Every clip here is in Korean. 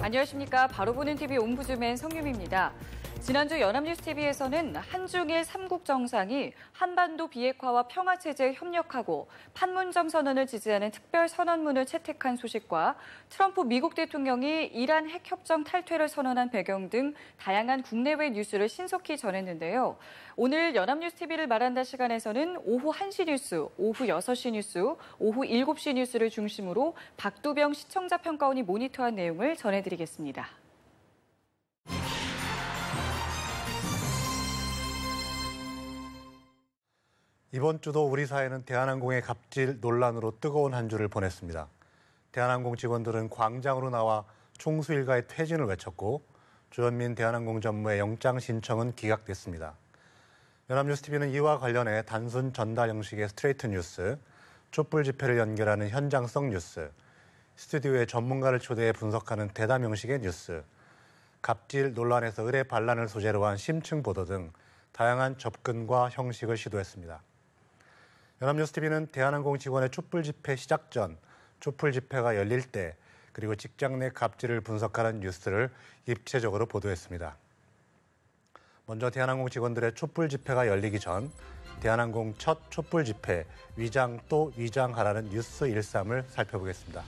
안녕하십니까. 바로 보는 TV 옴부즈맨 성유미입니다. 지난주 연합뉴스TV에서는 한중일 3국 정상이 한반도 비핵화와 평화체제에 협력하고 판문점 선언을 지지하는 특별 선언문을 채택한 소식과 트럼프 미국 대통령이 이란 핵협정 탈퇴를 선언한 배경 등 다양한 국내외 뉴스를 신속히 전했는데요. 오늘 연합뉴스TV를 말한다 시간에서는 오후 1시 뉴스, 오후 6시 뉴스, 오후 7시 뉴스를 중심으로 박두병 시청자 평가원이 모니터한 내용을 전해드리겠습니다. 이번 주도 우리 사회는 대한항공의 갑질 논란으로 뜨거운 한 주를 보냈습니다. 대한항공 직원들은 광장으로 나와 총수 일가의 퇴진을 외쳤고 조현민 대한항공 전무의 영장 신청은 기각됐습니다. 연합뉴스TV는 이와 관련해 단순 전달 형식의 스트레이트 뉴스, 촛불 집회를 연결하는 현장성 뉴스, 스튜디오에 전문가를 초대해 분석하는 대담 형식의 뉴스, 갑질 논란에서 의뢰 반란을 소재로 한 심층 보도 등 다양한 접근과 형식을 시도했습니다. 연합뉴스TV는 대한항공 직원의 촛불 집회 시작 전, 촛불 집회가 열릴 때, 그리고 직장 내 갑질을 분석하는 뉴스를 입체적으로 보도했습니다. 먼저 대한항공 직원들의 촛불 집회가 열리기 전 대한항공 첫 촛불 집회 위장 또 위장하라는 뉴스 13을 살펴보겠습니다.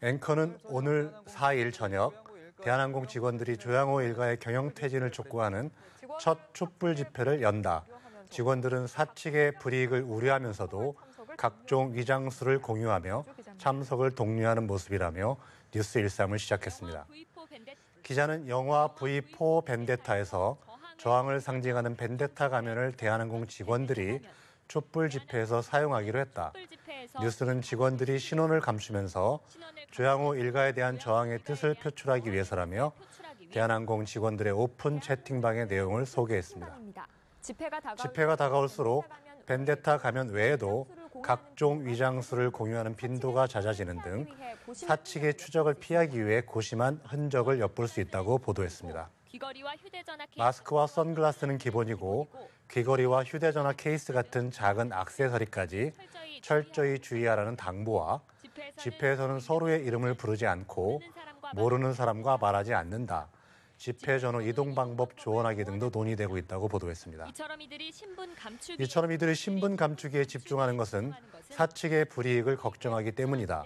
앵커는 오늘 4일 저녁 대한항공 직원들이 조양호 일가의 경영퇴진을 촉구하는 첫 촛불 집회를 연다. 직원들은 사측의 불이익을 우려하면서도 각종 위장수를 공유하며 참석을 독려하는 모습이라며 뉴스 13을 시작했습니다. 기자는 영화 V4 벤데타에서 저항을 상징하는 벤데타 가면을 대한항공 직원들이 촛불 집회에서 사용하기로 했다. 뉴스는 직원들이 신원을 감추면서 조양호 일가에 대한 저항의 뜻을 표출하기 위해서라며 대한항공 직원들의 오픈 채팅방의 내용을 소개했습니다. 집회가 다가올수록 벤데타 가면 외에도 각종 위장수를 공유하는 빈도가 잦아지는 등 사측의 추적을 피하기 위해 고심한 흔적을 엿볼 수 있다고 보도했습니다. 마스크와 선글라스는 기본이고 귀걸이와 휴대전화 케이스 같은 작은 액세서리까지 철저히 주의하라는 당부와 집회에서는 서로의 이름을 부르지 않고 모르는 사람과 말하지 않는다. 집회 전후 이동 방법 조언하기 등도 논의되고 있다고 보도했습니다. 이처럼 이들이 신분 감추기에 집중하는 것은 사측의 불이익을 걱정하기 때문이다.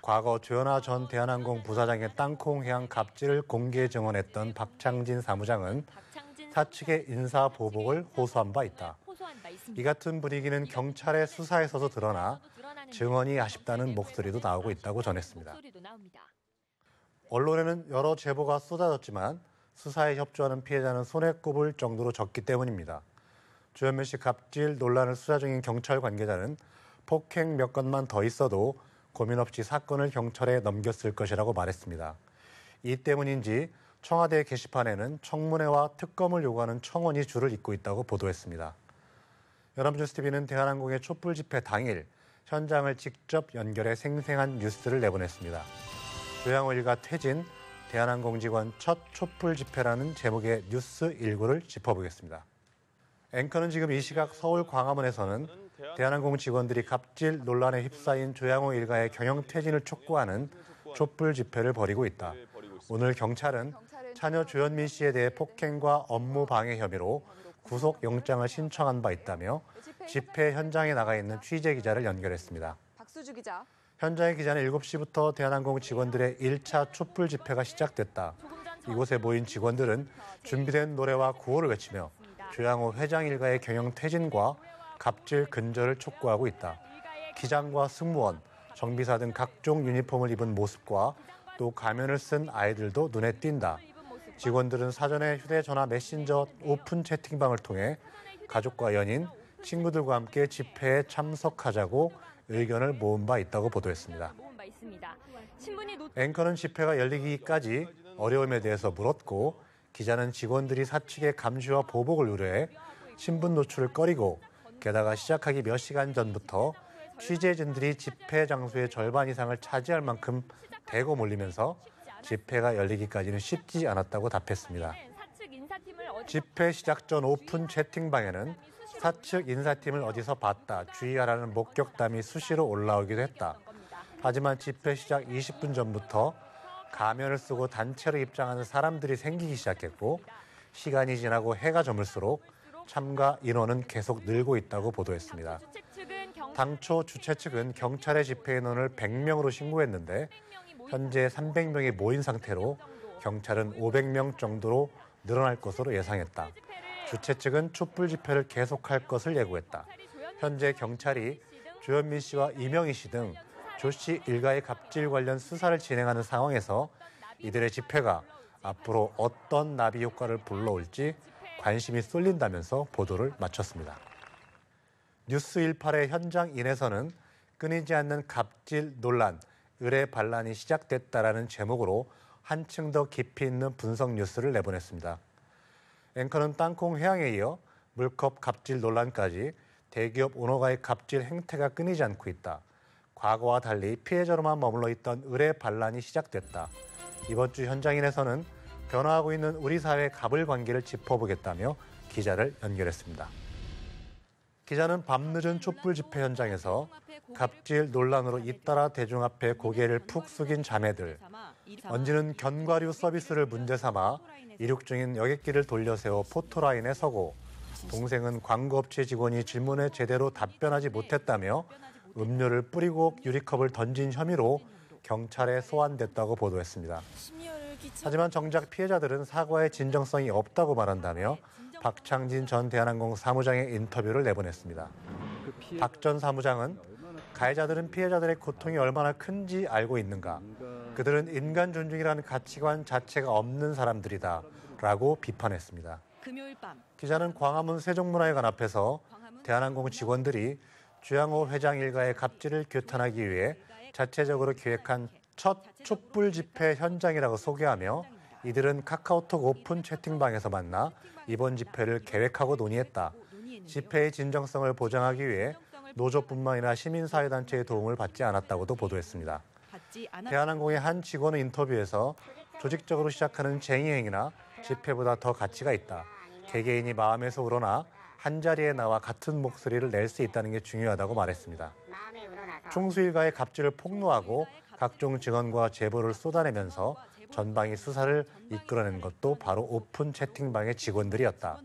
과거 조현아 전 대한항공 부사장의 땅콩해양 갑질을 공개 증언했던 박창진 사무장은 사측의 인사 보복을 호소한 바 있다. 이 같은 분위기는 경찰의 수사에서도 드러나 증언이 아쉽다는 목소리도 나오고 있다고 전했습니다. 언론에는 여러 제보가 쏟아졌지만 수사에 협조하는 피해자는 손에 꼽을 정도로 적기 때문입니다. 조현민 씨 갑질 논란을 수사 중인 경찰 관계자는 폭행 몇 건만 더 있어도 고민 없이 사건을 경찰에 넘겼을 것이라고 말했습니다. 이 때문인지 청와대 게시판에는 청문회와 특검을 요구하는 청원이 줄을 잇고 있다고 보도했습니다. 연합뉴스TV는 대한항공의 촛불 집회 당일 현장을 직접 연결해 생생한 뉴스를 내보냈습니다. 조양호 일가 퇴진, 대한항공 직원 첫 촛불 집회라는 제목의 뉴스 일부를 짚어보겠습니다. 앵커는 지금 이 시각 서울 광화문에서는 대한항공 직원들이 갑질 논란에 휩싸인 조양호 일가의 경영퇴진을 촉구하는 촛불 집회를 벌이고 있다. 오늘 경찰은 차녀 조현민 씨에 대해 폭행과 업무 방해 혐의로 구속영장을 신청한 바 있다며 집회 현장에 나가 있는 취재기자를 연결했습니다. 박수주 기자. 현장의 기자는 7시부터 대한항공 직원들의 1차 촛불 집회가 시작됐다. 이곳에 모인 직원들은 준비된 노래와 구호를 외치며 조양호 회장 일가의 경영퇴진과 갑질 근절을 촉구하고 있다. 기장과 승무원, 정비사 등 각종 유니폼을 입은 모습과 또 가면을 쓴 아이들도 눈에 띈다. 직원들은 사전에 휴대전화 메신저 오픈 채팅방을 통해 가족과 연인, 친구들과 함께 집회에 참석하자고 의견을 모은 바 있다고 보도했습니다. 앵커는 집회가 열리기까지 어려움에 대해서 물었고 기자는 직원들이 사측의 감시와 보복을 우려해 신분 노출을 꺼리고 게다가 시작하기 몇 시간 전부터 취재진들이 집회 장소의 절반 이상을 차지할 만큼 대거 몰리면서 집회가 열리기까지는 쉽지 않았다고 답했습니다. 집회 시작 전 오픈 채팅방에는 사측 인사팀을 어디서 봤다, 주의하라는 목격담이 수시로 올라오기도 했다. 하지만 집회 시작 20분 전부터 가면을 쓰고 단체로 입장하는 사람들이 생기기 시작했고 시간이 지나고 해가 저물수록 참가 인원은 계속 늘고 있다고 보도했습니다. 당초 주최 측은 경찰의 집회 인원을 100명으로 신고했는데 현재 300명이 모인 상태로 경찰은 500명 정도로 늘어날 것으로 예상했다. 주최 측은 촛불 집회를 계속할 것을 예고했다. 현재 경찰이 주현민 씨와 이명희 씨 등 조 씨 일가의 갑질 관련 수사를 진행하는 상황에서 이들의 집회가 앞으로 어떤 나비 효과를 불러올지 관심이 쏠린다면서 보도를 마쳤습니다. 뉴스18의 현장인에서는 끊이지 않는 갑질 논란, 의뢰 반란이 시작됐다라는 제목으로 한층 더 깊이 있는 분석 뉴스를 내보냈습니다. 앵커는 땅콩 회항에 이어 물컵 갑질 논란까지 대기업 오너가의 갑질 행태가 끊이지 않고 있다. 과거와 달리 피해자로만 머물러 있던 의뢰 반란이 시작됐다. 이번 주 현장인에서는 변화하고 있는 우리 사회의 갑을 관계를 짚어보겠다며 기자를 연결했습니다. 기자는 밤늦은 촛불 집회 현장에서 갑질 논란으로 잇따라 대중 앞에 고개를 푹 숙인 자매들, 언지는 견과류 서비스를 문제 삼아 이륙 중인 여객기를 돌려세워 포토라인에 서고, 동생은 광고업체 직원이 질문에 제대로 답변하지 못했다며 음료를 뿌리고 유리컵을 던진 혐의로 경찰에 소환됐다고 보도했습니다. 하지만 정작 피해자들은 사과의 진정성이 없다고 말한다며 박창진 전 대한항공 사무장의 인터뷰를 내보냈습니다. 박 전 사무장은 가해자들은 피해자들의 고통이 얼마나 큰지 알고 있는가. 그들은 인간 존중이라는 가치관 자체가 없는 사람들이다 라고 비판했습니다. 기자는 광화문 세종문화회관 앞에서 대한항공 직원들이 주양호 회장 일가의 갑질을 규탄하기 위해 자체적으로 기획한 첫 촛불 집회 현장이라고 소개하며 이들은 카카오톡 오픈 채팅방에서 만나 이번 집회를 계획하고 논의했다. 집회의 진정성을 보장하기 위해 노조뿐만 아니라 시민사회단체의 도움을 받지 않았다고도 보도했습니다. 대한항공의 한 직원은 인터뷰에서 조직적으로 시작하는 쟁의 행위나 집회보다 더 가치가 있다. 개개인이 마음에서 우러나 한자리에 나와 같은 목소리를 낼 수 있다는 게 중요하다고 말했습니다. 총수 일가의 갑질을 폭로하고 각종 증언과 제보를 쏟아내면서 전방위 수사를 이끌어낸 것도 바로 오픈 채팅방의 직원들이었다.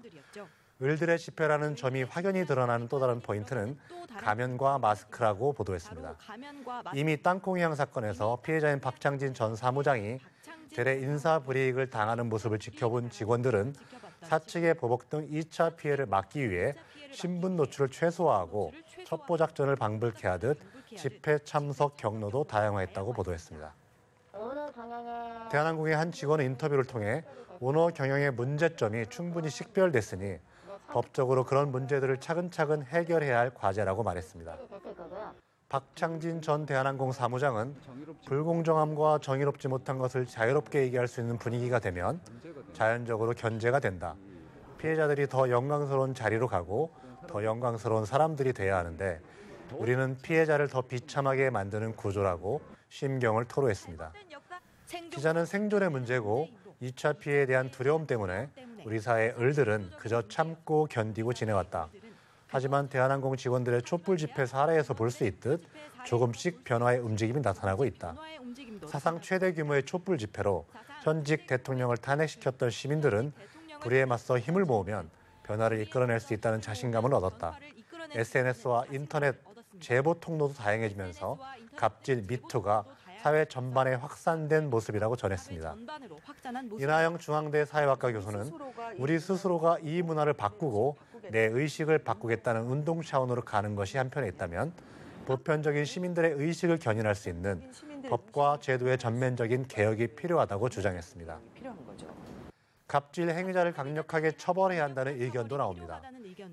을들의 집회라는 점이 확연히 드러나는 또 다른 포인트는 가면과 마스크라고 보도했습니다. 이미 땅콩이항 사건에서 피해자인 박창진 전 사무장이 대래 인사불이익을 당하는 모습을 지켜본 직원들은 사측의 보복 등 2차 피해를 막기 위해 신분 노출을 최소화하고 첩보 작전을 방불케 하듯 집회 참석 경로도 다양화했다고 보도했습니다. 대한항공의 한 직원은 인터뷰를 통해 오너 경영의 문제점이 충분히 식별됐으니 법적으로 그런 문제들을 차근차근 해결해야 할 과제라고 말했습니다. 박창진 전 대한항공 사무장은 불공정함과 정의롭지 못한 것을 자유롭게 얘기할 수 있는 분위기가 되면 자연적으로 견제가 된다. 피해자들이 더 영광스러운 자리로 가고 더 영광스러운 사람들이 돼야 하는데 우리는 피해자를 더 비참하게 만드는 구조라고 심경을 토로했습니다. 기자는 생존의 문제고 2차 피해에 대한 두려움 때문에 우리 사회의 을들은 그저 참고 견디고 지내왔다. 하지만 대한항공 직원들의 촛불 집회 사례에서 볼 수 있듯 조금씩 변화의 움직임이 나타나고 있다. 사상 최대 규모의 촛불 집회로 현직 대통령을 탄핵시켰던 시민들은 불의에 맞서 힘을 모으면 변화를 이끌어낼 수 있다는 자신감을 얻었다. SNS와 인터넷 제보 통로도 다양해지면서 갑질 미투가 사회 전반에 확산된 모습이라고 전했습니다. 이나영 중앙대 사회학과 교수는 우리 스스로가 이 문화를 바꾸고 내 의식을 바꾸겠다는 운동 차원으로 가는 것이 한편에 있다면 보편적인 시민들의 의식을 견인할 수 있는 법과 제도의 전면적인 개혁이 필요하다고 주장했습니다. 갑질 행위자를 강력하게 처벌해야 한다는 의견도 나옵니다.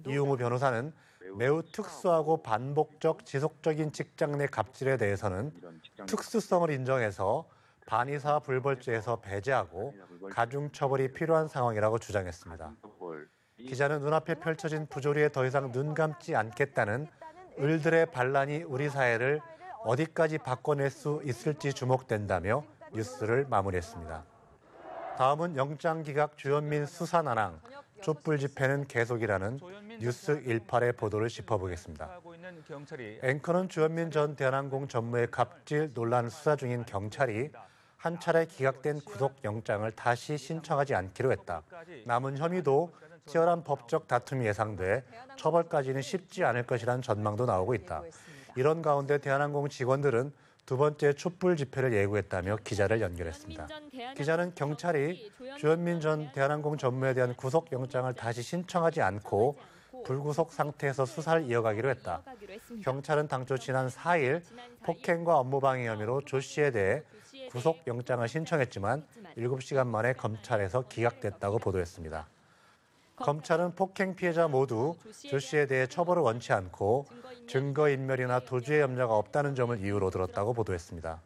이용우 변호사는 매우 특수하고 반복적 지속적인 직장 내 갑질에 대해서는 특수성을 인정해서 반의사 불벌죄에서 배제하고 가중처벌이 필요한 상황이라고 주장했습니다. 기자는 눈앞에 펼쳐진 부조리에 더 이상 눈 감지 않겠다는 을들의 반란이 우리 사회를 어디까지 바꿔낼 수 있을지 주목된다며 뉴스를 마무리했습니다. 다음은 영장기각 주현민 수사난항, 촛불 집회는 계속이라는 뉴스18의 보도를 짚어보겠습니다. 앵커는 주현민 전 대한항공 전무의 갑질 논란 수사 중인 경찰이 한 차례 기각된 구속영장을 다시 신청하지 않기로 했다. 남은 혐의도 치열한 법적 다툼이 예상돼 처벌까지는 쉽지 않을 것이라는 전망도 나오고 있다. 이런 가운데 대한항공 직원들은 두 번째 촛불 집회를 예고했다며 기자를 연결했습니다. 기자는 경찰이 주현민 전 대한항공 전무에 대한 구속영장을 다시 신청하지 않고 불구속 상태에서 수사를 이어가기로 했다. 경찰은 당초 지난 4일 폭행과 업무방해 혐의로 조 씨에 대해 구속영장을 신청했지만 7시간 만에 검찰에서 기각됐다고 보도했습니다. 검찰은 폭행 피해자 모두 조 씨에 대해 처벌을 원치 않고 증거인멸이나 도주의 염려가 없다는 점을 이유로 들었다고 보도했습니다.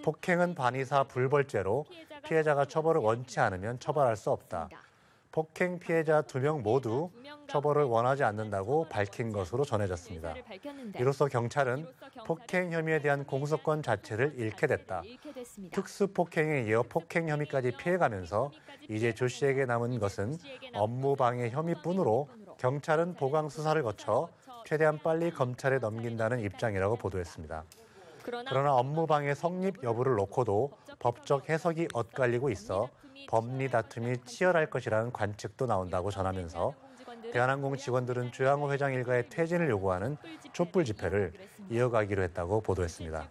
폭행은 반의사 불벌죄로 피해자가 처벌을 원치 않으면 처벌할 수 없다. 폭행 피해자 2명 모두 처벌을 원하지 않는다고 밝힌 것으로 전해졌습니다. 이로써 경찰은 폭행 혐의에 대한 공소권 자체를 잃게 됐다. 특수폭행에 이어 폭행 혐의까지 피해가면서 이제 조 씨에게 남은 것은 업무방해 혐의뿐으로 경찰은 보강 수사를 거쳐 최대한 빨리 검찰에 넘긴다는 입장이라고 보도했습니다. 그러나 업무방해 성립 여부를 놓고도 법적 해석이 엇갈리고 있어 법리 다툼이 치열할 것이라는 관측도 나온다고 전하면서 대한항공 직원들은 조양호 회장 일가의 퇴진을 요구하는 촛불 집회를 이어가기로 했다고 보도했습니다.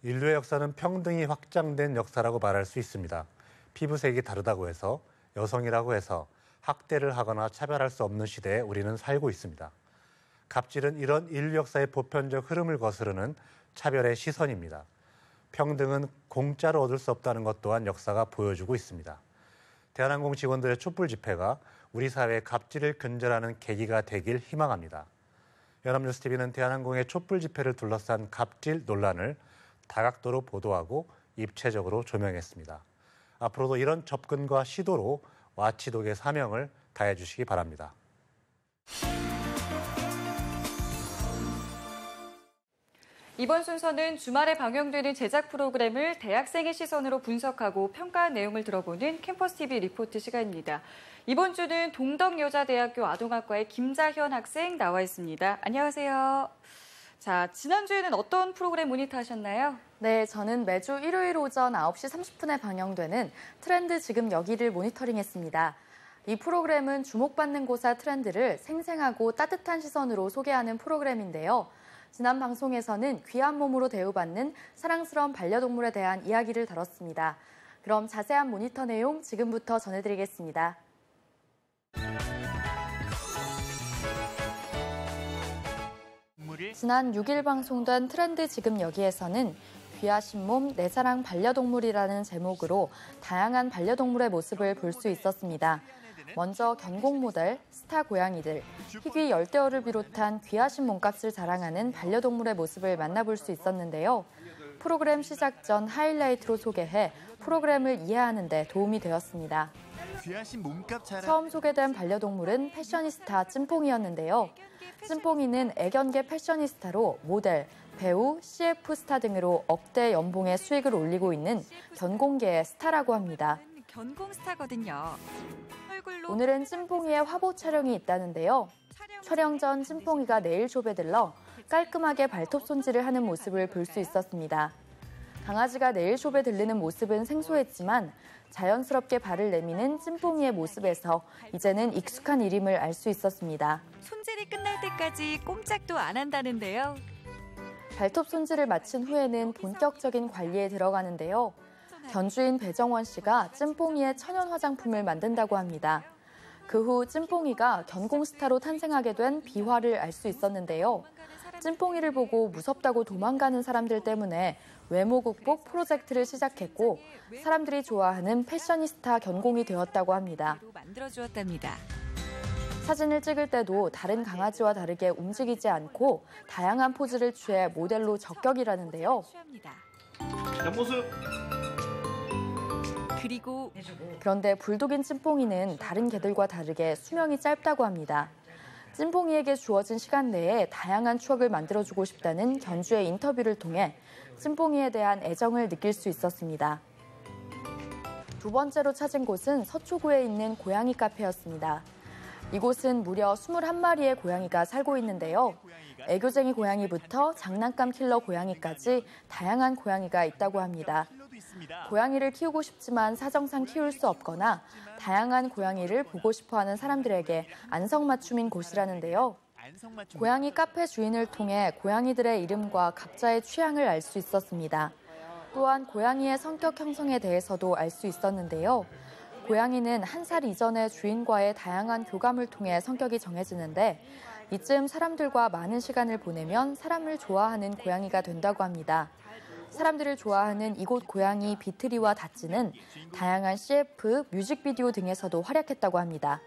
인류의 역사는 평등이 확장된 역사라고 말할 수 있습니다. 피부색이 다르다고 해서 여성이라고 해서 학대를 하거나 차별할 수 없는 시대에 우리는 살고 있습니다. 갑질은 이런 인류 역사의 보편적 흐름을 거스르는 차별의 시선입니다. 평등은 공짜로 얻을 수 없다는 것 또한 역사가 보여주고 있습니다. 대한항공 직원들의 촛불 집회가 우리 사회의 갑질을 근절하는 계기가 되길 희망합니다. 연합뉴스TV는 대한항공의 촛불 집회를 둘러싼 갑질 논란을 다각도로 보도하고 입체적으로 조명했습니다. 앞으로도 이런 접근과 시도로 와치독의 사명을 다해 주시기 바랍니다. 이번 순서는 주말에 방영되는 제작 프로그램을 대학생의 시선으로 분석하고 평가한 내용을 들어보는 캠퍼스TV 리포트 시간입니다. 이번 주는 동덕여자대학교 아동학과의 김자현 학생 나와 있습니다. 안녕하세요. 자, 지난주에는 어떤 프로그램 모니터하셨나요? 네, 저는 매주 일요일 오전 9시 30분에 방영되는 트렌드 지금 여기를 모니터링했습니다. 이 프로그램은 주목받는 고사 트렌드를 생생하고 따뜻한 시선으로 소개하는 프로그램인데요. 지난 방송에서는 귀한 몸으로 대우받는 사랑스러운 반려동물에 대한 이야기를 다뤘습니다. 그럼 자세한 모니터 내용 지금부터 전해드리겠습니다. 지난 6일 방송된 트렌드 지금 여기에서는 귀하신 몸, 내 사랑 반려동물이라는 제목으로 다양한 반려동물의 모습을 볼 수 있었습니다. 먼저 견공 모델, 스타 고양이들, 희귀 열대어를 비롯한 귀하신 몸값을 자랑하는 반려동물의 모습을 만나볼 수 있었는데요. 프로그램 시작 전 하이라이트로 소개해 프로그램을 이해하는 데 도움이 되었습니다. 처음 소개된 반려동물은 패셔니스타 찐뽕이었는데요. 찐뽕이는 애견계 패셔니스타로 모델, 배우, CF 스타 등으로 억대 연봉의 수익을 올리고 있는 견공계의 스타라고 합니다. 견공 스타거든요. 오늘은 찐뽕이의 화보 촬영이 있다는데요. 촬영 전 찐뽕이가 네일숍에 들러 깔끔하게 발톱 손질을 하는 모습을 볼 수 있었습니다. 강아지가 네일숍에 들르는 모습은 생소했지만 자연스럽게 발을 내미는 찐뽕이의 모습에서 이제는 익숙한 일임을 알 수 있었습니다. 손질이 끝날 때까지 꼼짝도 안 한다는데요. 발톱 손질을 마친 후에는 본격적인 관리에 들어가는데요. 견주인 배정원 씨가 찐뽕이의 천연 화장품을 만든다고 합니다. 그 후 찐뽕이가 견공스타로 탄생하게 된 비화를 알 수 있었는데요. 찐뽕이를 보고 무섭다고 도망가는 사람들 때문에 외모 극복 프로젝트를 시작했고 사람들이 좋아하는 패셔니스타 견공이 되었다고 합니다. 만들어주었답니다. 사진을 찍을 때도 다른 강아지와 다르게 움직이지 않고 다양한 포즈를 취해 모델로 적격이라는데요. 옆모습. 그런데 불독인 찐뽕이는 다른 개들과 다르게 수명이 짧다고 합니다. 찐뽕이에게 주어진 시간 내에 다양한 추억을 만들어주고 싶다는 견주의 인터뷰를 통해 찐뽕이에 대한 애정을 느낄 수 있었습니다. 두 번째로 찾은 곳은 서초구에 있는 고양이 카페였습니다. 이곳은 무려 21마리의 고양이가 살고 있는데요. 애교쟁이 고양이부터 장난감 킬러 고양이까지 다양한 고양이가 있다고 합니다. 고양이를 키우고 싶지만 사정상 키울 수 없거나 다양한 고양이를 보고 싶어하는 사람들에게 안성맞춤인 곳이라는데요. 고양이 카페 주인을 통해 고양이들의 이름과 각자의 취향을 알 수 있었습니다. 또한 고양이의 성격 형성에 대해서도 알 수 있었는데요. 고양이는 1살 이전의 주인과의 다양한 교감을 통해 성격이 정해지는데 이쯤 사람들과 많은 시간을 보내면 사람을 좋아하는 고양이가 된다고 합니다. 사람들을 좋아하는 이곳 고양이 비트리와 다찌는 다양한 CF, 뮤직비디오 등에서도 활약했다고 합니다.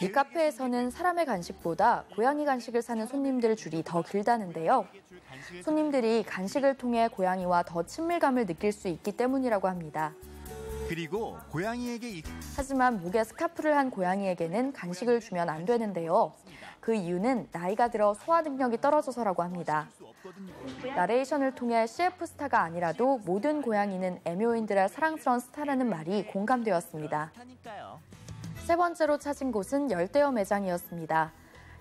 이 카페에서는 사람의 간식보다 고양이 간식을 사는 손님들 줄이 더 길다는데요. 손님들이 간식을 통해 고양이와 더 친밀감을 느낄 수 있기 때문이라고 합니다. 그리고 고양이에게 하지만 목에 스카프를 한 고양이에게는 간식을 주면 안 되는데요. 그 이유는 나이가 들어 소화 능력이 떨어져서라고 합니다. 나레이션을 통해 CF 스타가 아니라도 모든 고양이는 애묘인들의 사랑스러운 스타라는 말이 공감되었습니다. 세 번째로 찾은 곳은 열대어 매장이었습니다.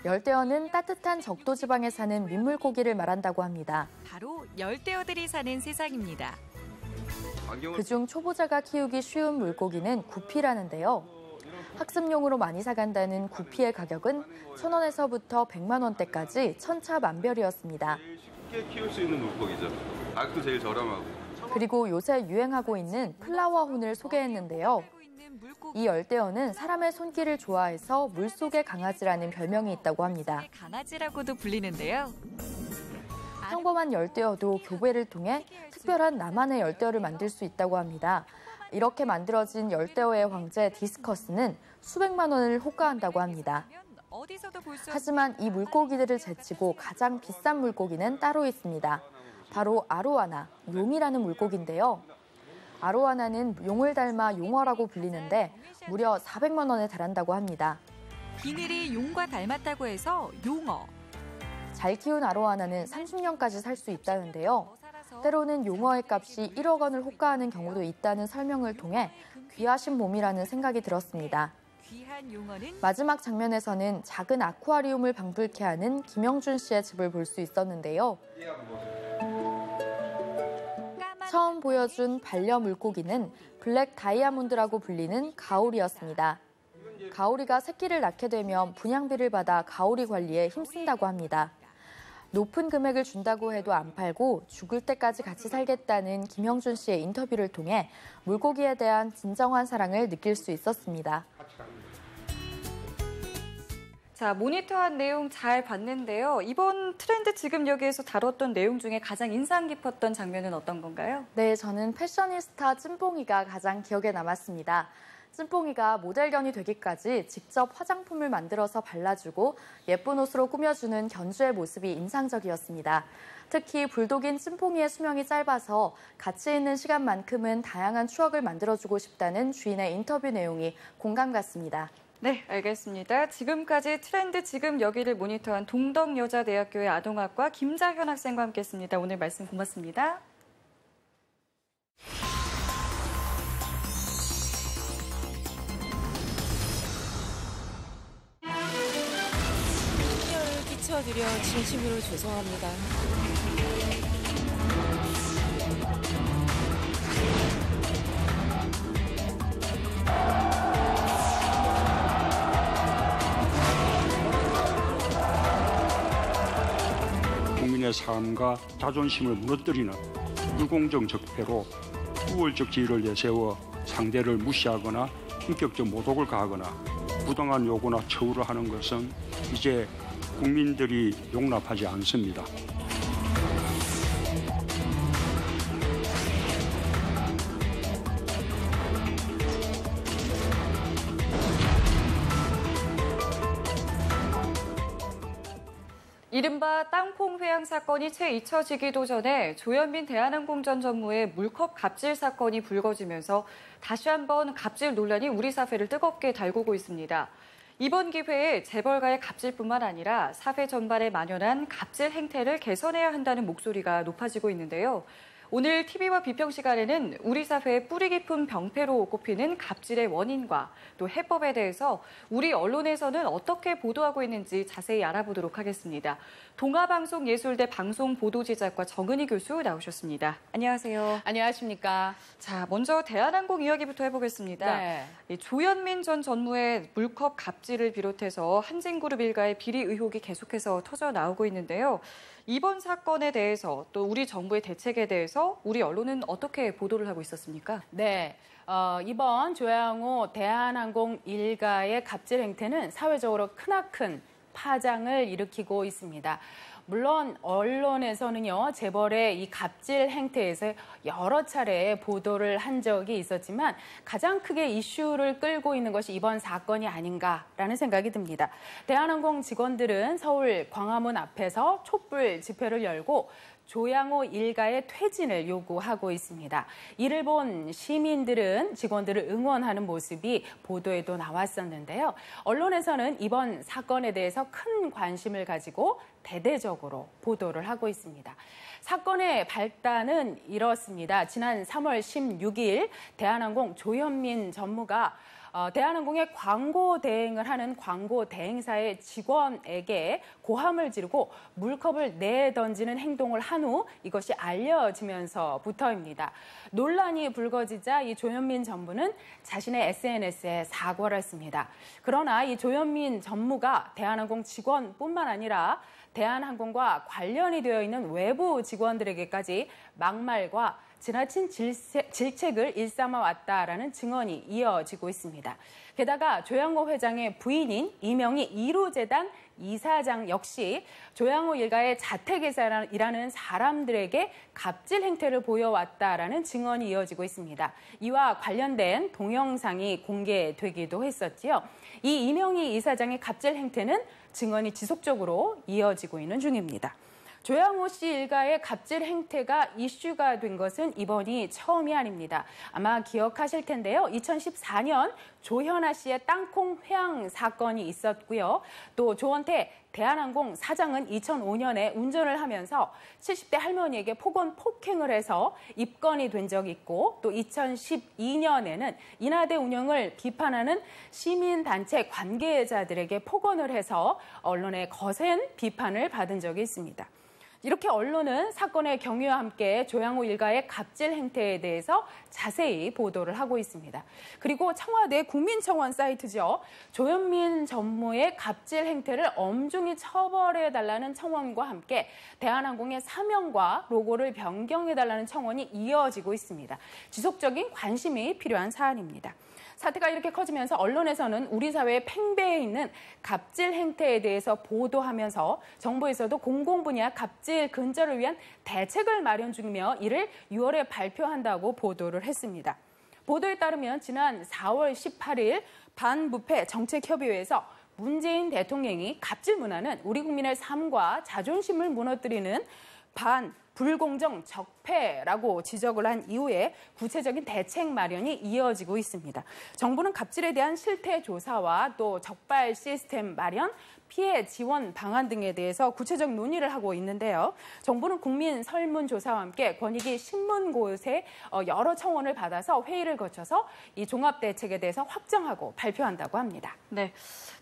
열대어는 따뜻한 적도 지방에 사는 민물고기를 말한다고 합니다. 바로 열대어들이 사는 세상입니다. 그중 초보자가 키우기 쉬운 물고기는 구피라는데요. 학습용으로 많이 사간다는 구피의 가격은 1,000원에서부터 100만 원대까지 천차만별이었습니다. 쉽게 키울 수 있는 물고기죠. 가격도 제일 저렴하고. 그리고 요새 유행하고 있는 플라워 혼을 소개했는데요. 이 열대어는 사람의 손길을 좋아해서 물속의 강아지라는 별명이 있다고 합니다. 강아지라고도 불리는데요. 평범한 열대어도 교배를 통해 특별한 나만의 열대어를 만들 수 있다고 합니다. 이렇게 만들어진 열대어의 황제 디스커스는 수백만 원을 호가한다고 합니다. 하지만 이 물고기들을 제치고 가장 비싼 물고기는 따로 있습니다. 바로 아로아나, 용이라는 물고기인데요. 아로아나는 용을 닮아 용어라고 불리는데 무려 400만 원에 달한다고 합니다. 비늘이 용과 닮았다고 해서 용어. 잘 키운 아로아나는 30년까지 살 수 있다는데요. 때로는 용어의 값이 1억 원을 호가하는 경우도 있다는 설명을 통해 귀하신 몸이라는 생각이 들었습니다. 마지막 장면에서는 작은 아쿠아리움을 방불케 하는 김영준 씨의 집을 볼 수 있었는데요. 처음 보여준 반려 물고기는 블랙 다이아몬드라고 불리는 가오리였습니다. 가오리가 새끼를 낳게 되면 분양비를 받아 가오리 관리에 힘쓴다고 합니다. 높은 금액을 준다고 해도 안 팔고 죽을 때까지 같이 살겠다는 김영준 씨의 인터뷰를 통해 물고기에 대한 진정한 사랑을 느낄 수 있었습니다. 자, 모니터한 내용 잘 봤는데요. 이번 트렌드 지금 여기에서 다뤘던 내용 중에 가장 인상 깊었던 장면은 어떤 건가요? 네, 저는 패셔니스타 찐뽕이가 가장 기억에 남았습니다. 찐뽕이가 모델견이 되기까지 직접 화장품을 만들어서 발라주고 예쁜 옷으로 꾸며주는 견주의 모습이 인상적이었습니다. 특히 불독인 찐뽕이의 수명이 짧아서 가치 있는 시간만큼은 다양한 추억을 만들어주고 싶다는 주인의 인터뷰 내용이 공감 갔습니다. 네, 알겠습니다. 지금까지 트렌드 지금 여기를 모니터한 동덕여자대학교의 아동학과 김자현 학생과 함께했습니다. 오늘 말씀 고맙습니다. 충격을 끼쳐드려 진심으로 죄송합니다. 국민의 삶과 자존심을 무너뜨리는 불공정 적폐로 우월적 지위를 내세워 상대를 무시하거나 인격적 모독을 가하거나 부당한 요구나 처우를 하는 것은 이제 국민들이 용납하지 않습니다. 이른바 땅콩 회항 사건이 채 잊혀지기도 전에 조현민 대한항공 전 전무의 물컵 갑질 사건이 불거지면서 다시 한번 갑질 논란이 우리 사회를 뜨겁게 달구고 있습니다. 이번 기회에 재벌가의 갑질뿐만 아니라 사회 전반에 만연한 갑질 행태를 개선해야 한다는 목소리가 높아지고 있는데요. 오늘 TV와 비평 시간에는 우리 사회의 뿌리 깊은 병폐로 꼽히는 갑질의 원인과 또 해법에 대해서 우리 언론에서는 어떻게 보도하고 있는지 자세히 알아보도록 하겠습니다. 동아방송예술대 방송보도제작과 정은희 교수 나오셨습니다. 안녕하세요. 안녕하십니까. 자, 먼저 대한항공 이야기부터 해보겠습니다. 네. 조현민 전 전무의 물컵 갑질을 비롯해서 한진그룹 일가의 비리 의혹이 계속해서 터져 나오고 있는데요. 이번 사건에 대해서 또 우리 정부의 대책에 대해서 우리 언론은 어떻게 보도를 하고 있었습니까? 네. 이번 조양호 대한항공 일가의 갑질 행태는 사회적으로 크나큰 파장을 일으키고 있습니다. 물론 언론에서는요, 재벌의 이 갑질 행태에서 여러 차례 보도를 한 적이 있었지만 가장 크게 이슈를 끌고 있는 것이 이번 사건이 아닌가라는 생각이 듭니다. 대한항공 직원들은 서울 광화문 앞에서 촛불 집회를 열고 조양호 일가의 퇴진을 요구하고 있습니다. 이를 본 시민들은 직원들을 응원하는 모습이 보도에도 나왔었는데요. 언론에서는 이번 사건에 대해서 큰 관심을 가지고 대대적으로 보도를 하고 있습니다. 사건의 발단은 이렇습니다. 지난 3월 16일 대한항공 조현민 전무가 대한항공의 광고 대행을 하는 광고 대행사의 직원에게 고함을 지르고 물컵을 내던지는 행동을 한 후 이것이 알려지면서부터입니다. 논란이 불거지자 이 조현민 전무는 자신의 SNS에 사과를 했습니다. 그러나 이 조현민 전무가 대한항공 직원뿐만 아니라 대한항공과 관련이 되어 있는 외부 직원들에게까지 막말과 지나친 질책을 일삼아 왔다라는 증언이 이어지고 있습니다. 게다가 조양호 회장의 부인인 이명희 이루재단 이사장 역시 조양호 일가의 자택에서 일하는 사람들에게 갑질 행태를 보여왔다라는 증언이 이어지고 있습니다. 이와 관련된 동영상이 공개되기도 했었지요. 이 이명희 이사장의 갑질 행태는 증언이 지속적으로 이어지고 있는 중입니다. 조양호 씨 일가의 갑질 행태가 이슈가 된 것은 이번이 처음이 아닙니다. 아마 기억하실 텐데요. 2014년 조현아 씨의 땅콩 회항 사건이 있었고요. 또 조원태 대한항공 사장은 2005년에 운전을 하면서 70대 할머니에게 폭언, 폭행을 해서 입건이 된 적이 있고 또 2012년에는 인하대 운영을 비판하는 시민단체 관계자들에게 폭언을 해서 언론의 거센 비판을 받은 적이 있습니다. 이렇게 언론은 사건의 경위와 함께 조양호 일가의 갑질 행태에 대해서 자세히 보도를 하고 있습니다. 그리고 청와대 국민청원 사이트죠. 조현민 전무의 갑질 행태를 엄중히 처벌해달라는 청원과 함께 대한항공의 사명과 로고를 변경해달라는 청원이 이어지고 있습니다. 지속적인 관심이 필요한 사안입니다. 사태가 이렇게 커지면서 언론에서는 우리 사회의 팽배해 있는 갑질 행태에 대해서 보도하면서 정부에서도 공공분야 갑질 근절을 위한 대책을 마련 중이며 이를 6월에 발표한다고 보도를 했습니다. 보도에 따르면 지난 4월 18일 반부패 정책협의회에서 문재인 대통령이 갑질 문화는 우리 국민의 삶과 자존심을 무너뜨리는 불공정 적폐라고 지적을 한 이후에 구체적인 대책 마련이 이어지고 있습니다. 정부는 갑질에 대한 실태 조사와 또 적발 시스템 마련, 피해 지원 방안 등에 대해서 구체적 논의를 하고 있는데요. 정부는 국민 설문조사와 함께 권익위 신문고에 여러 청원을 받아서 회의를 거쳐서 이 종합대책에 대해서 확정하고 발표한다고 합니다. 네.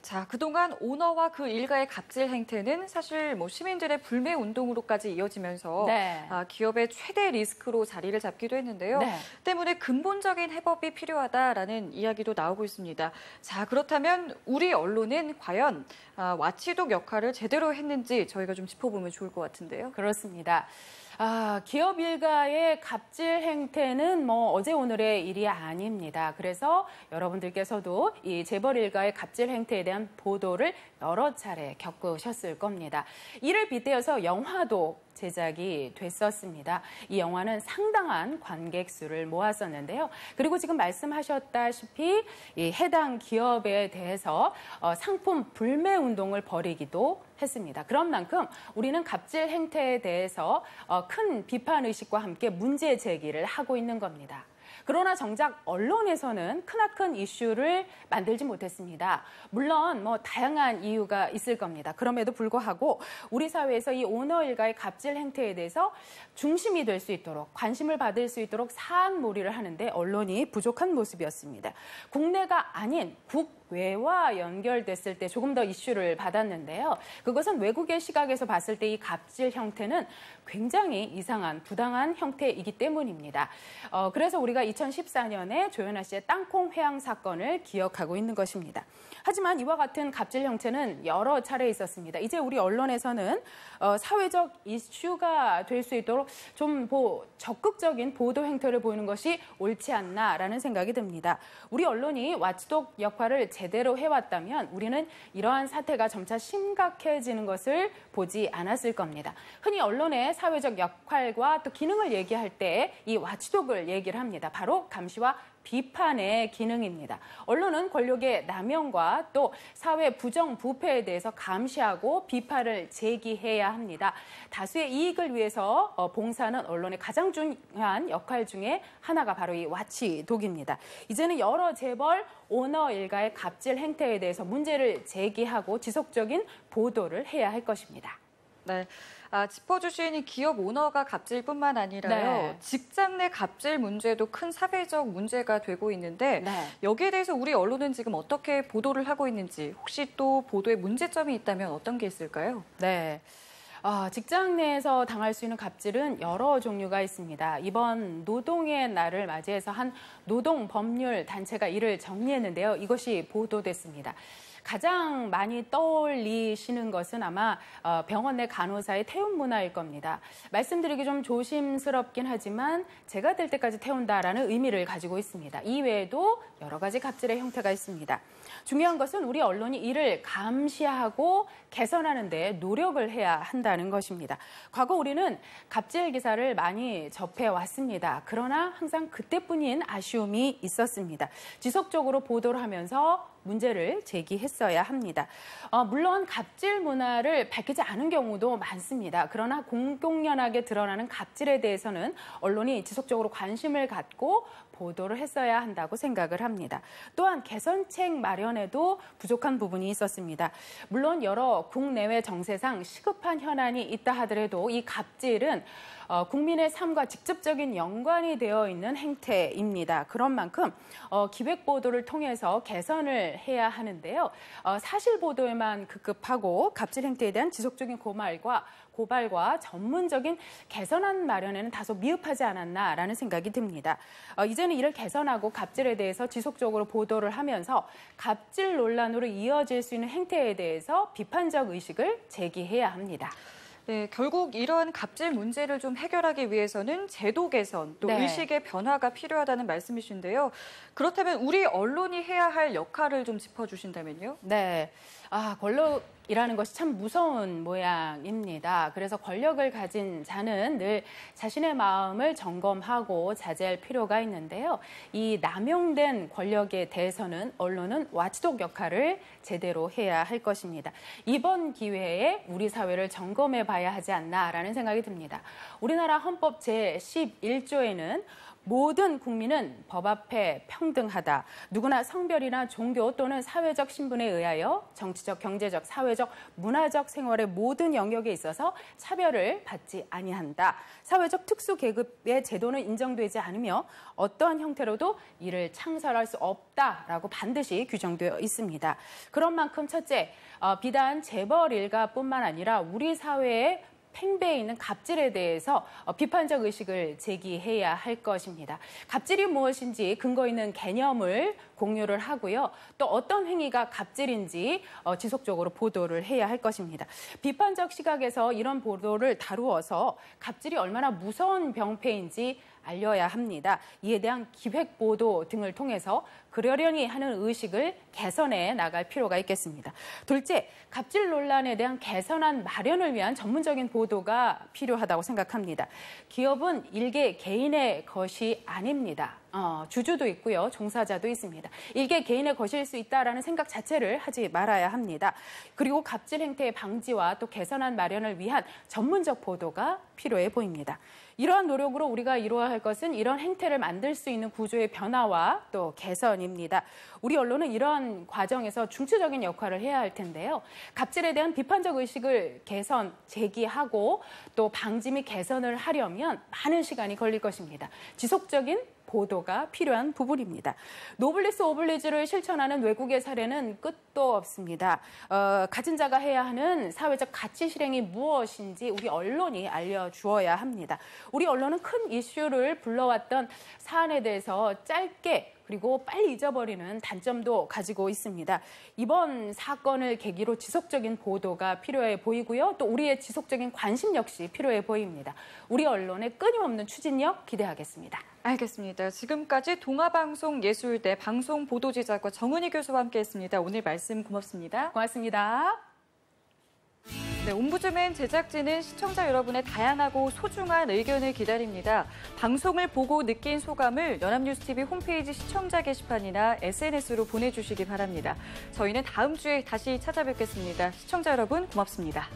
자, 그동안 오너와 그 일가의 갑질 행태는 사실 시민들의 불매 운동으로까지 이어지면서 네. 기업의 최대 리스크로 자리를 잡기도 했는데요. 네. 때문에 근본적인 해법이 필요하다라는 이야기도 나오고 있습니다. 자, 그렇다면 우리 언론은 과연 와치독 역할을 제대로 했는지 저희가 좀 짚어보면 좋을 것 같은데요. 그렇습니다. 기업 일가의 갑질 행태는 어제 오늘의 일이 아닙니다. 그래서 여러분들께서도 이 재벌 일가의 갑질 행태에 대한 보도를 여러 차례 겪으셨을 겁니다. 이를 빗대어서 영화도 제작이 됐었습니다. 이 영화는 상당한 관객 수를 모았었는데요. 그리고 지금 말씀하셨다시피 이 해당 기업에 대해서 상품 불매 운동을 벌이기도 했습니다. 그런 만큼 우리는 갑질 행태에 대해서 큰 비판 의식과 함께 문제 제기를 하고 있는 겁니다. 그러나 정작 언론에서는 크나큰 이슈를 만들지 못했습니다. 물론 다양한 이유가 있을 겁니다. 그럼에도 불구하고 우리 사회에서 이 오너 일가의 갑질 행태에 대해서 중심이 될 수 있도록, 관심을 받을 수 있도록 사안몰이를 하는데 언론이 부족한 모습이었습니다. 국내가 아닌 국외와 연결됐을 때 조금 더 이슈를 받았는데요. 그것은 외국의 시각에서 봤을 때 이 갑질 형태는 굉장히 이상한, 부당한 형태이기 때문입니다. 그래서 우리가 2014년에 조현아 씨의 땅콩 회항 사건을 기억하고 있는 것입니다. 하지만 이와 같은 갑질 형태는 여러 차례 있었습니다. 이제 우리 언론에서는 사회적 이슈가 될 수 있도록 좀 적극적인 보도 행태를 보이는 것이 옳지 않나라는 생각이 듭니다. 우리 언론이 와치독 역할을 제대로 해왔다면 우리는 이러한 사태가 점차 심각해지는 것을 보지 않았을 겁니다. 흔히 언론의 사회적 역할과 또 기능을 얘기할 때 이 와치독을 얘기를 합니다. 바로 감시와 비판의 기능입니다. 언론은 권력의 남용과 또 사회 부정 부패에 대해서 감시하고 비판을 제기해야 합니다. 다수의 이익을 위해서 봉사하는 언론의 가장 중요한 역할 중에 하나가 바로 이 와치독입니다. 이제는 여러 재벌 오너 일가의 갑질 행태에 대해서 문제를 제기하고 지속적인 보도를 해야 할 것입니다. 네. 짚어주신 기업 오너가 갑질뿐만 아니라요. 네. 직장 내 갑질 문제도 큰 사회적 문제가 되고 있는데 네. 여기에 대해서 우리 언론은 지금 어떻게 보도를 하고 있는지, 혹시 또 보도에 문제점이 있다면 어떤 게 있을까요? 네. 직장 내에서 당할 수 있는 갑질은 여러 종류가 있습니다. 이번 노동의 날을 맞이해서 한 노동법률 단체가 이를 정리했는데요. 이것이 보도됐습니다. 가장 많이 떠올리시는 것은 아마 병원 내 간호사의 태움 문화일 겁니다. 말씀드리기 좀 조심스럽긴 하지만 제가 될 때까지 태운다라는 의미를 가지고 있습니다. 이외에도 여러 가지 갑질의 형태가 있습니다. 중요한 것은 우리 언론이 이를 감시하고 개선하는 데 노력을 해야 한다는 것입니다. 과거 우리는 갑질 기사를 많이 접해왔습니다. 그러나 항상 그때뿐인 아쉬움이 있었습니다. 지속적으로 보도를 하면서 문제를 제기했어야 합니다. 물론 갑질 문화를 밝히지 않은 경우도 많습니다. 그러나 공공연하게 드러나는 갑질에 대해서는 언론이 지속적으로 관심을 갖고 보도를 했어야 한다고 생각을 합니다. 또한 개선책 마련에도 부족한 부분이 있었습니다. 물론 여러 국내외 정세상 시급한 현안이 있다 하더라도 이 갑질은 국민의 삶과 직접적인 연관이 되어 있는 행태입니다. 그런 만큼 기획 보도를 통해서 개선을 해야 하는데요. 사실 보도에만 급급하고 갑질 행태에 대한 지속적인 고발과 전문적인 개선안 마련에는 다소 미흡하지 않았나라는 생각이 듭니다. 이제는 이를 개선하고 갑질에 대해서 지속적으로 보도를 하면서 갑질 논란으로 이어질 수 있는 행태에 대해서 비판적 의식을 제기해야 합니다. 네, 결국 이런 갑질 문제를 좀 해결하기 위해서는 제도 개선, 또 네. 의식의 변화가 필요하다는 말씀이신데요. 그렇다면 우리 언론이 해야 할 역할을 좀 짚어주신다면요? 네, 권력이라는 것이 참 무서운 모양입니다. 그래서 권력을 가진 자는 늘 자신의 마음을 점검하고 자제할 필요가 있는데요. 이 남용된 권력에 대해서는 언론은 와치독 역할을 제대로 해야 할 것입니다. 이번 기회에 우리 사회를 점검해 봐야 하지 않나라는 생각이 듭니다. 우리나라 헌법 제11조에는 모든 국민은 법 앞에 평등하다. 누구나 성별이나 종교 또는 사회적 신분에 의하여 정치적, 경제적, 사회적, 문화적 생활의 모든 영역에 있어서 차별을 받지 아니한다. 사회적 특수 계급의 제도는 인정되지 않으며 어떠한 형태로도 이를 창설할 수 없다라고 반드시 규정되어 있습니다. 그런 만큼 첫째, 비단 재벌 일가뿐만 아니라 우리 사회의 팽배해 있는 갑질에 대해서 비판적 의식을 제기해야 할 것입니다. 갑질이 무엇인지 근거 있는 개념을 공유를 하고요. 또 어떤 행위가 갑질인지 지속적으로 보도를 해야 할 것입니다. 비판적 시각에서 이런 보도를 다루어서 갑질이 얼마나 무서운 병폐인지 알려야 합니다. 이에 대한 기획 보도 등을 통해서 그러려니 하는 의식을 개선해 나갈 필요가 있겠습니다. 둘째, 갑질 논란에 대한 개선안 마련을 위한 전문적인 보도가 필요하다고 생각합니다. 기업은 일개 개인의 것이 아닙니다. 주주도 있고요. 종사자도 있습니다. 일개 개인의 것일 수 있다라는 생각 자체를 하지 말아야 합니다. 그리고 갑질 행태의 방지와 또 개선안 마련을 위한 전문적 보도가 필요해 보입니다. 이러한 노력으로 우리가 이루어야 할 것은 이런 행태를 만들 수 있는 구조의 변화와 또 개선입니다. 우리 언론은 이러한 과정에서 중추적인 역할을 해야 할 텐데요. 갑질에 대한 비판적 의식을 제기하고 또 방지 및 개선을 하려면 많은 시간이 걸릴 것입니다. 지속적인 보도가 필요한 부분입니다. 노블리스 오블리주를 실천하는 외국의 사례는 끝도 없습니다. 가진 자가 해야 하는 사회적 가치 실행이 무엇인지 우리 언론이 알려주어야 합니다. 우리 언론은 큰 이슈를 불러왔던 사안에 대해서 짧게 그리고 빨리 잊어버리는 단점도 가지고 있습니다. 이번 사건을 계기로 지속적인 보도가 필요해 보이고요. 또 우리의 지속적인 관심 역시 필요해 보입니다. 우리 언론의 끊임없는 추진력 기대하겠습니다. 알겠습니다. 지금까지 동아방송예술대 방송보도지작과 정은희 교수와 함께했습니다. 오늘 말씀 고맙습니다. 고맙습니다. 네, 옴부즈맨 제작진은 시청자 여러분의 다양하고 소중한 의견을 기다립니다. 방송을 보고 느낀 소감을 연합뉴스TV 홈페이지 시청자 게시판이나 SNS로 보내주시기 바랍니다. 저희는 다음 주에 다시 찾아뵙겠습니다. 시청자 여러분 고맙습니다.